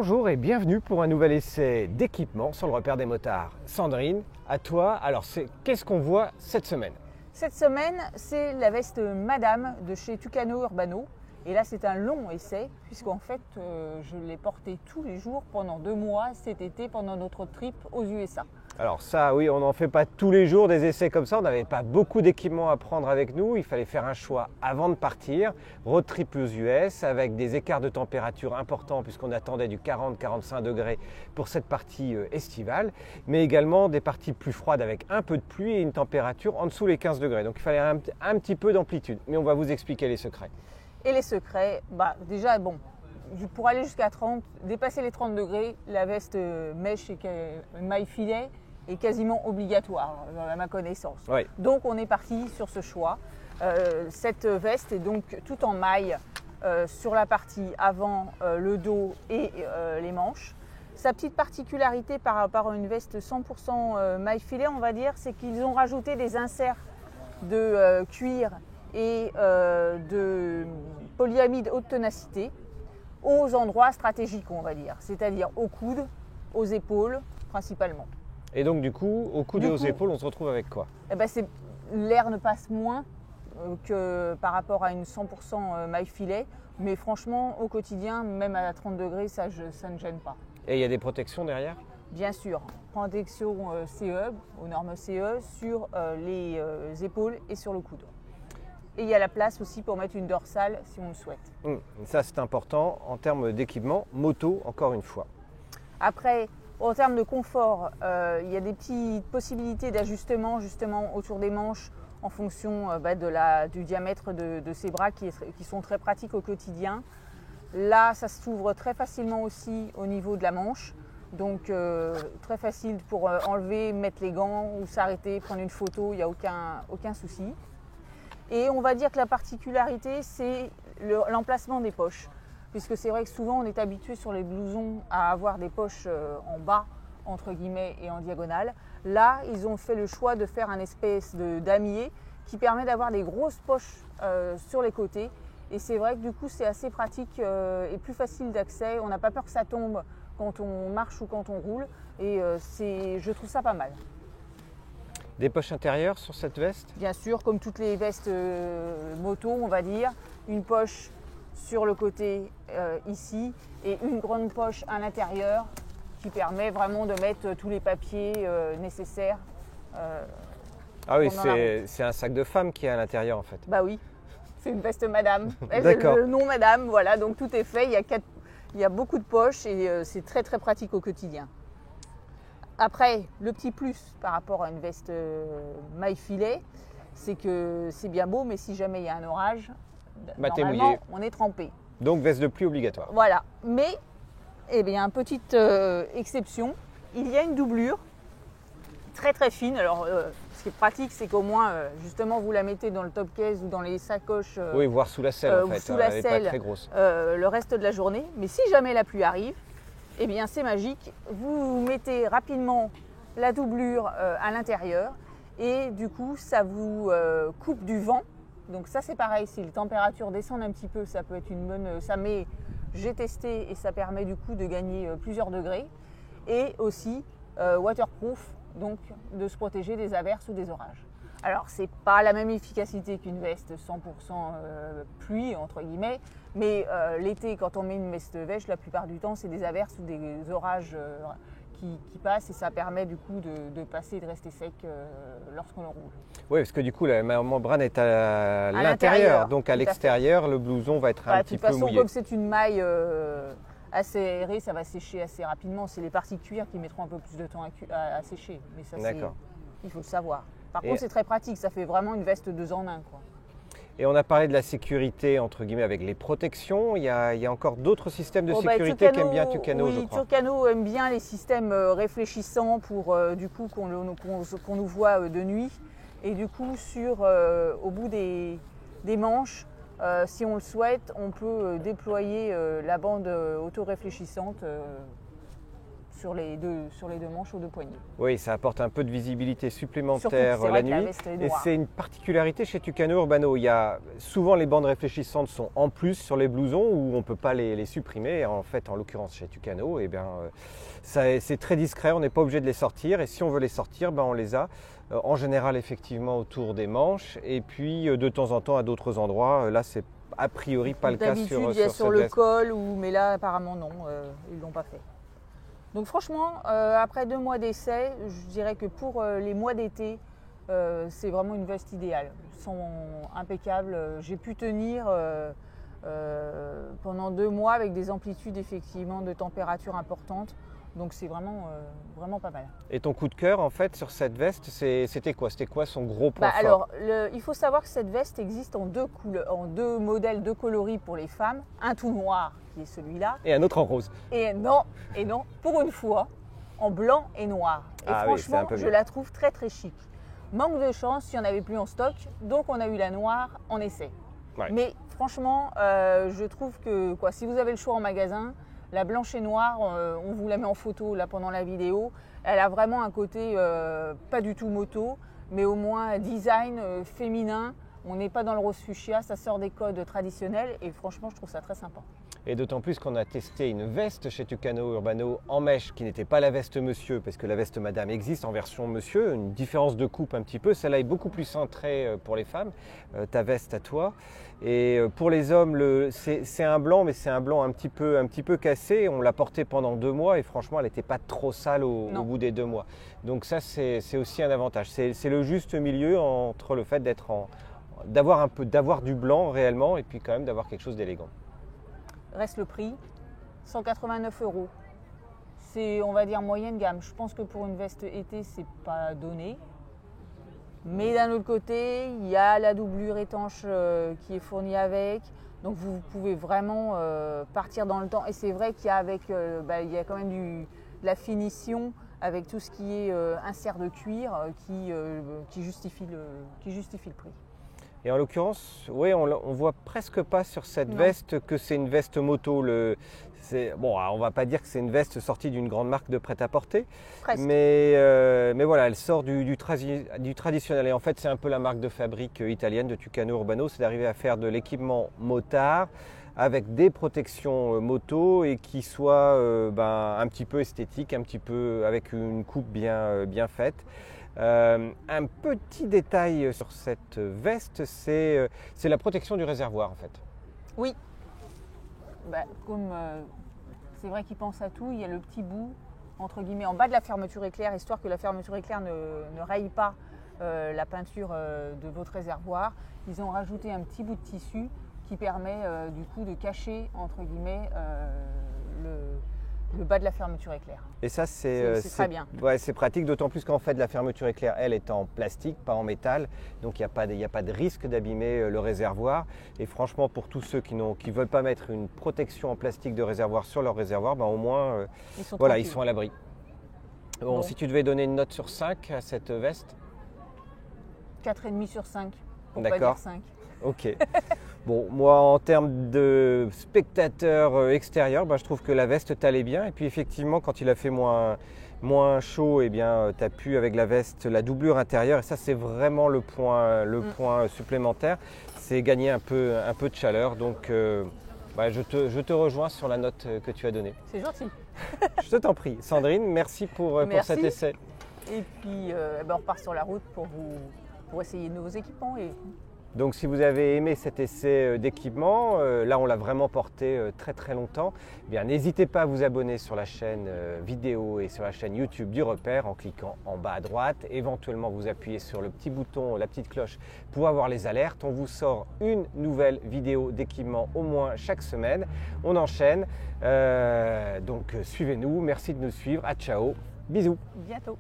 Bonjour et bienvenue pour un nouvel essai d'équipement sur le repère des motards. Sandrine, à toi, alors qu'est-ce qu'on voit cette semaine? Cette semaine, c'est la veste Madame de chez Tucano Urbano. Et là, c'est un long essai, puisqu'en fait, je l'ai portée tous les jours pendant 2 mois cet été pendant notre trip aux USA. Alors ça, oui, on n'en fait pas tous les jours des essais comme ça. On n'avait pas beaucoup d'équipements à prendre avec nous. Il fallait faire un choix avant de partir. Road trip aux US avec des écarts de température importants puisqu'on attendait du 40-45 degrés pour cette partie estivale. Mais également des parties plus froides avec un peu de pluie et une température en dessous les 15 degrés. Donc il fallait un petit peu d'amplitude. Mais on va vous expliquer les secrets. Et les secrets, déjà, pour aller jusqu'à 30, dépasser les 30 degrés, la veste mèche et maille filet est quasiment obligatoire, à ma connaissance. Oui. Donc on est parti sur ce choix. Cette veste est donc tout en maille sur la partie avant, le dos et les manches. Sa petite particularité par rapport à une veste 100% maille filet, on va dire, c'est qu'ils ont rajouté des inserts de cuir et de polyamide haute ténacité aux endroits stratégiques, on va dire, c'est-à-dire aux coudes, aux épaules principalement. Et donc du coup, au coude et aux épaules, on se retrouve avec quoi? L'air ne passe moins que par rapport à une 100% maille filet, mais franchement, au quotidien, même à 30 degrés, ça ne gêne pas. Et il y a des protections derrière? Bien sûr, protection CE, aux normes CE, sur les épaules et sur le coude. Et il y a la place aussi pour mettre une dorsale si on le souhaite. Ça, c'est important en termes d'équipement, moto, encore une fois. Après, en termes de confort, il y a des petites possibilités d'ajustement justement autour des manches en fonction du diamètre de ses bras qui sont très pratiques au quotidien. Là, ça s'ouvre très facilement aussi au niveau de la manche. Donc très facile pour enlever, mettre les gants ou s'arrêter, prendre une photo, il n'y a aucun souci. Et on va dire que la particularité, c'est l'emplacement des poches. Puisque c'est vrai que souvent on est habitué sur les blousons à avoir des poches en bas, entre guillemets, et en diagonale. Là, ils ont fait le choix de faire un espèce de damier qui permet d'avoir des grosses poches sur les côtés. Et c'est vrai que du coup, c'est assez pratique et plus facile d'accès. On n'a pas peur que ça tombe quand on marche ou quand on roule. Et je trouve ça pas mal. Des poches intérieures sur cette veste? Bien sûr, comme toutes les vestes moto, on va dire. Une poche sur le côté ici et une grande poche à l'intérieur qui permet vraiment de mettre tous les papiers nécessaires. Ah oui, c'est un sac de femme qui est à l'intérieur en fait. Bah oui, c'est une veste Madame. D'accord. Le nom Madame, voilà, donc tout est fait. Il y a beaucoup de poches et c'est très très pratique au quotidien. Après, le petit plus par rapport à une veste maille filet, c'est que c'est bien beau, mais si jamais il y a un orage, normalement, on est trempé. Donc veste de pluie obligatoire. Voilà, mais petite exception, il y a une doublure très très fine. Alors ce qui est pratique, c'est qu'au moins justement vous la mettez dans le top case ou dans les sacoches. Oui, voire sous la selle en fait, sous la selle, elle n'est pas très grosse. Le reste de la journée. Mais si jamais la pluie arrive, eh bien c'est magique. Vous mettez rapidement la doublure à l'intérieur et du coup ça vous coupe du vent. Donc ça c'est pareil, si les températures descendent un petit peu, ça peut être une bonne... J'ai testé et ça permet du coup de gagner plusieurs degrés. Et aussi waterproof, donc de se protéger des averses ou des orages. Alors c'est pas la même efficacité qu'une veste 100% pluie entre guillemets, mais l'été quand on met une veste beige, la plupart du temps c'est des averses ou des orages qui passent et ça permet du coup de passer et de rester sec lorsqu'on le roule. Oui, parce que du coup la membrane est à l'intérieur, donc à l'extérieur le blouson va être un petit peu mouillé. De toute façon, comme c'est une maille assez aérée, ça va sécher assez rapidement. C'est les parties cuir qui mettront un peu plus de temps à sécher, mais ça il faut le savoir. Par contre, c'est très pratique, ça fait vraiment une veste 2 en 1 quoi. Et on a parlé de la sécurité, entre guillemets, avec les protections. Il y a encore d'autres systèmes de sécurité qu'aime bien Tucano, je crois. Tucano aime bien les systèmes réfléchissants pour du coup qu'on nous voit de nuit. Et du coup, au bout des manches, si on le souhaite, on peut déployer la bande auto-réfléchissante sur les deux manches ou deux poignées. Oui, ça apporte un peu de visibilité Surtout supplémentaire que c'est la vrai que la nuit. veste est Et noire. c'est une particularité chez Tucano Urbano. Il y a souvent les bandes réfléchissantes sont en plus sur les blousons où on ne peut pas les supprimer. Et en fait, en l'occurrence chez Tucano, eh bien, c'est très discret, on n'est pas obligé de les sortir. Et si on veut les sortir, ben, on les a en général effectivement autour des manches. Et puis de temps en temps à d'autres endroits. Là, c'est a priori pas le cas D'habitude, il y a sur cette le veste. col, mais là, apparemment, non, ils ne l'ont pas fait. Donc franchement, après 2 mois d'essai, je dirais que pour les mois d'été, c'est vraiment une veste idéale. Ils sont impeccables. J'ai pu tenir pendant 2 mois avec des amplitudes effectivement de température importantes. Donc c'est vraiment, vraiment pas mal. Et ton coup de cœur en fait sur cette veste, c'était quoi? C'était quoi son gros point fort? Alors, il faut savoir que cette veste existe en 2 couleurs, en 2 modèles, 2 coloris pour les femmes. Un tout noir, qui est celui-là. Et un autre en rose. Et non, pour une fois, en blanc et noir. Et Ah oui, c'est franchement, un peu je mieux. la trouve très très chic. Manque de chance, il n'y en avait plus en stock, donc on a eu la noire en essai. Ouais. Mais franchement, je trouve que si vous avez le choix en magasin, la blanche et noire, on vous la met en photo là pendant la vidéo. Elle a vraiment un côté pas du tout moto, mais au moins design féminin. On n'est pas dans le rose fuchsia, ça sort des codes traditionnels et franchement, je trouve ça très sympa. Et d'autant plus qu'on a testé une veste chez Tucano Urbano en mèche qui n'était pas la veste monsieur, parce que la veste madame existe en version monsieur, une différence de coupe un petit peu. Celle-là est beaucoup plus cintrée pour les femmes, ta veste à toi. Et pour les hommes, c'est un blanc, mais c'est un blanc un petit peu cassé. On l'a porté pendant 2 mois et franchement, elle n'était pas trop sale au bout des 2 mois. Donc ça, c'est aussi un avantage. C'est le juste milieu entre le fait d'avoir du blanc réellement et puis quand même d'avoir quelque chose d'élégant. Reste le prix, 189 €. C'est, on va dire, moyenne gamme. Je pense que pour une veste été, c'est pas donné. Mais d'un autre côté, il y a la doublure étanche qui est fournie avec. Donc vous pouvez vraiment partir dans le temps. Et c'est vrai qu'il y a il y a quand même de la finition avec tout ce qui est insert de cuir qui justifie le prix. Et en l'occurrence, oui, on voit presque pas sur cette veste que c'est une veste moto. On ne va pas dire que c'est une veste sortie d'une grande marque de prêt-à-porter, mais voilà, elle sort du traditionnel. Et en fait, c'est un peu la marque de fabrique italienne de Tucano Urbano, c'est d'arriver à faire de l'équipement motard avec des protections moto et qui soit un petit peu esthétique, un petit peu avec une coupe bien faite. Un petit détail sur cette veste, c'est la protection du réservoir en fait. Oui, comme c'est vrai qu'ils pensent à tout, il y a le petit bout entre guillemets en bas de la fermeture éclair, histoire que la fermeture éclair ne raye pas la peinture de votre réservoir. Ils ont rajouté un petit bout de tissu qui permet du coup de cacher entre guillemets le bas de la fermeture éclair. Et ça, c'est très bien. Ouais, c'est pratique, d'autant plus qu'en fait, la fermeture éclair, elle, est en plastique, pas en métal. Donc, il n'y a pas de risque d'abîmer le réservoir. Et franchement, pour tous ceux qui ne veulent pas mettre une protection en plastique de réservoir sur leur réservoir, au moins, ils sont à l'abri. Bon, si tu devais donner une note sur 5 à cette veste? 4,5 sur 5, pour D'accord. pas dire 5. Ok. Bon, moi, en termes de spectateur extérieur, je trouve que la veste t'allait bien. Et puis, effectivement, quand il a fait moins chaud, tu as pu, avec la veste, la doublure intérieure. Et ça, c'est vraiment le point supplémentaire. C'est gagner un peu de chaleur. Donc, je te rejoins sur la note que tu as donnée. C'est gentil. Je t'en prie. Sandrine, merci pour cet essai. Et puis, on repart sur la route pour essayer de nouveaux équipements. Donc si vous avez aimé cet essai d'équipement, là on l'a vraiment porté très très longtemps, n'hésitez pas à vous abonner sur la chaîne vidéo et sur la chaîne YouTube du Repère en cliquant en bas à droite. Éventuellement vous appuyez sur le petit bouton, la petite cloche pour avoir les alertes. On vous sort une nouvelle vidéo d'équipement au moins chaque semaine. On enchaîne, donc suivez-nous, merci de nous suivre, à ciao, bisous. Bientôt.